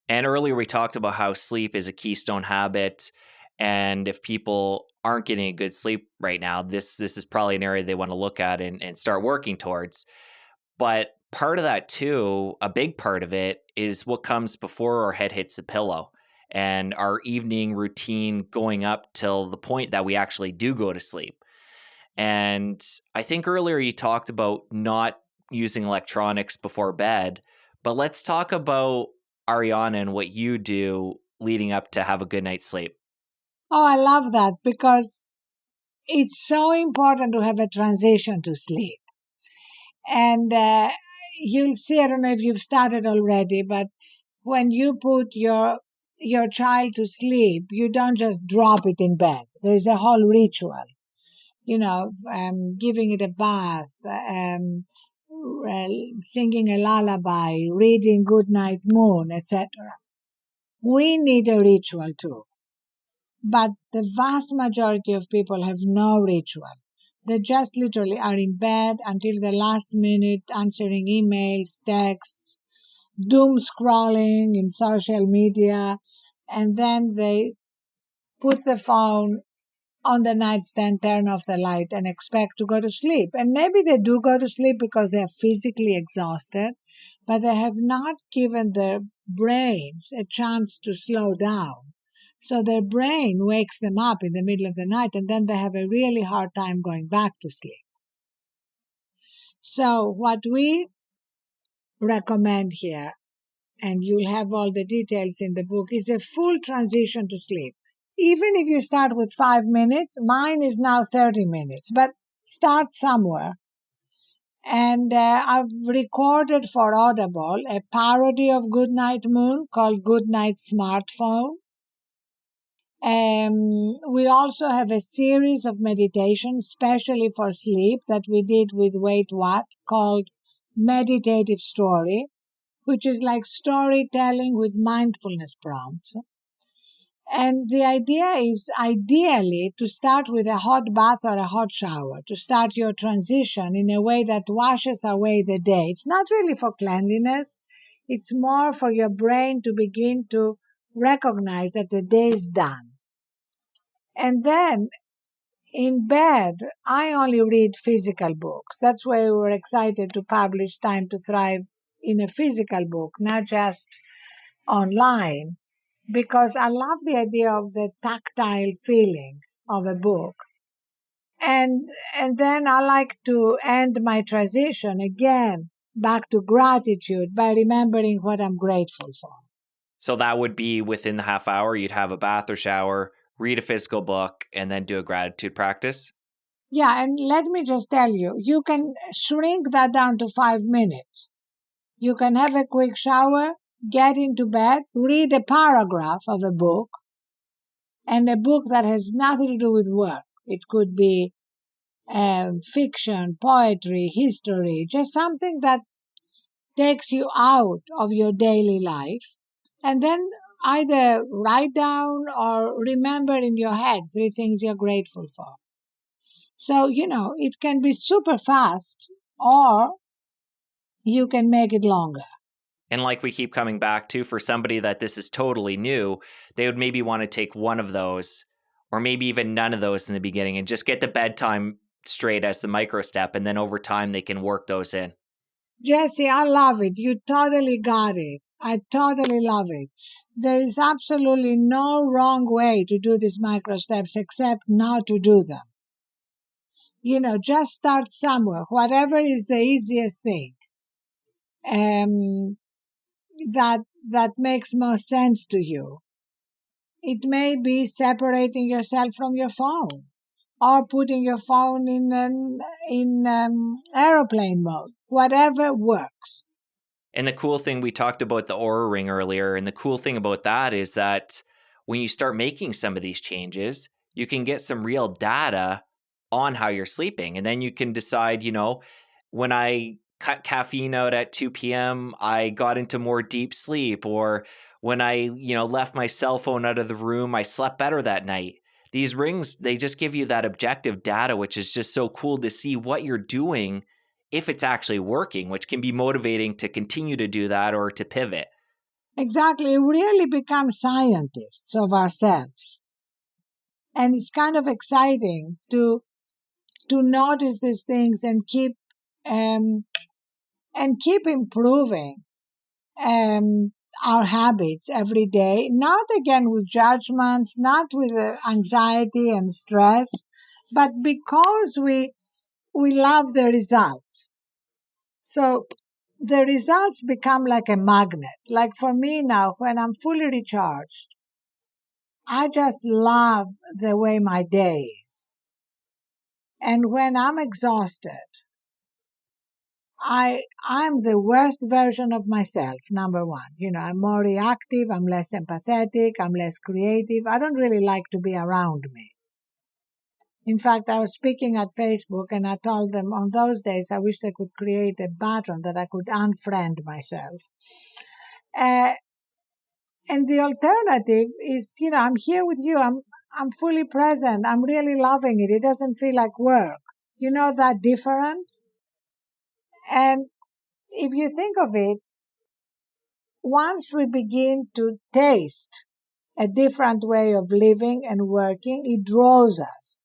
And earlier we talked about how sleep is a keystone habit. And if people aren't getting a good sleep right now, this is probably an area they want to look at and start working towards. But part of that too, a big part of it, is what comes before our head hits the pillow and our evening routine going up till the point that we actually do go to sleep. And I think earlier you talked about not using electronics before bed, but let's talk about Arianna and what you do leading up to have a good night's sleep. Oh, I love that because it's so important to have a transition to sleep. And you'll see, I don't know if you've started already, but when you put your child to sleep, you don't just drop it in bed. There's a whole ritual, giving it a bath, singing a lullaby, reading Good Night Moon, etc. We need a ritual too. But the vast majority of people have no ritual. They just literally are in bed until the last minute answering emails, texts, doom scrolling in social media, and then they put the phone on the nightstand, turn off the light, and expect to go to sleep. And maybe they do go to sleep because they are physically exhausted, but they have not given their brains a chance to slow down. So their brain wakes them up in the middle of the night, and then they have a really hard time going back to sleep. So what we recommend here, and you'll have all the details in the book, is a full transition to sleep. Even if you start with 5 minutes, mine is now 30 minutes, but start somewhere. And I've recorded for Audible a parody of Goodnight Moon called Goodnight Smartphone. We also have a series of meditations, especially for sleep, that we did with Wait What, called Meditative Story, which is like storytelling with mindfulness prompts. And the idea is ideally to start with a hot bath or a hot shower, to start your transition in a way that washes away the day. It's not really for cleanliness. It's more for your brain to begin to recognize that the day is done. And then in bed, I only read physical books. That's why we were excited to publish Time to Thrive in a physical book, not just online, because I love the idea of the tactile feeling of a book. And then I like to end my transition again back to gratitude by remembering what I'm grateful for. So that would be within the half hour, you'd have a bath or shower, read a physical book, and then do a gratitude practice. Yeah, and let me just tell you, you can shrink that down to 5 minutes. You can have a quick shower, get into bed, read a paragraph of a book, and a book that has nothing to do with work. It could be fiction, poetry, history, just something that takes you out of your daily life. And then either write down or remember in your head 3 things you're grateful for. So, it can be super fast or you can make it longer. And like we keep coming back to, for somebody that this is totally new, they would maybe want to take one of those or maybe even none of those in the beginning and just get the bedtime straight as the micro step. And then over time, they can work those in. Jesse, I love it. You totally got it. I totally love it. There is absolutely no wrong way to do these micro steps except not to do them. Just start somewhere, whatever is the easiest thing. That makes most sense to you. It may be separating yourself from your phone or putting your phone in airplane mode. Whatever works. And the cool thing, we talked about the Aura Ring earlier, and the cool thing about that is that when you start making some of these changes, you can get some real data on how you're sleeping. And then you can decide, when I cut caffeine out at 2 p.m., I got into more deep sleep, or when I, left my cell phone out of the room, I slept better that night. These rings, they just give you that objective data, which is just so cool to see what you're doing if it's actually working, which can be motivating to continue to do that or to pivot. Exactly. We really become scientists of ourselves. And it's kind of exciting to notice these things um, and keep improving um, our habits every day. Not again with judgments, not with anxiety and stress, but because we love the results. So the results become like a magnet. Like for me now, when I'm fully recharged, I just love the way my day is. And when I'm exhausted, I'm the worst version of myself, number one. I'm more reactive, I'm less empathetic, I'm less creative. I don't really like to be around me. In fact, I was speaking at Facebook and I told them on those days I wish I could create a button that I could unfriend myself. Uh, and the alternative is, I'm here with you. I'm fully present. I'm really loving it. It doesn't feel like work. You know that difference? And if you think of it, once we begin to taste a different way of living and working, it draws us.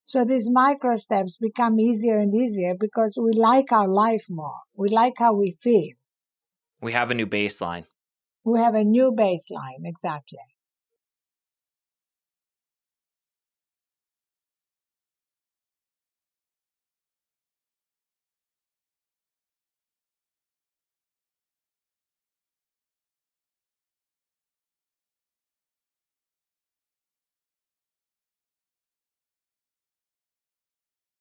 So these micro steps become easier and easier because we like our life more. We like how we feel. We have a new baseline. We have a new baseline, exactly.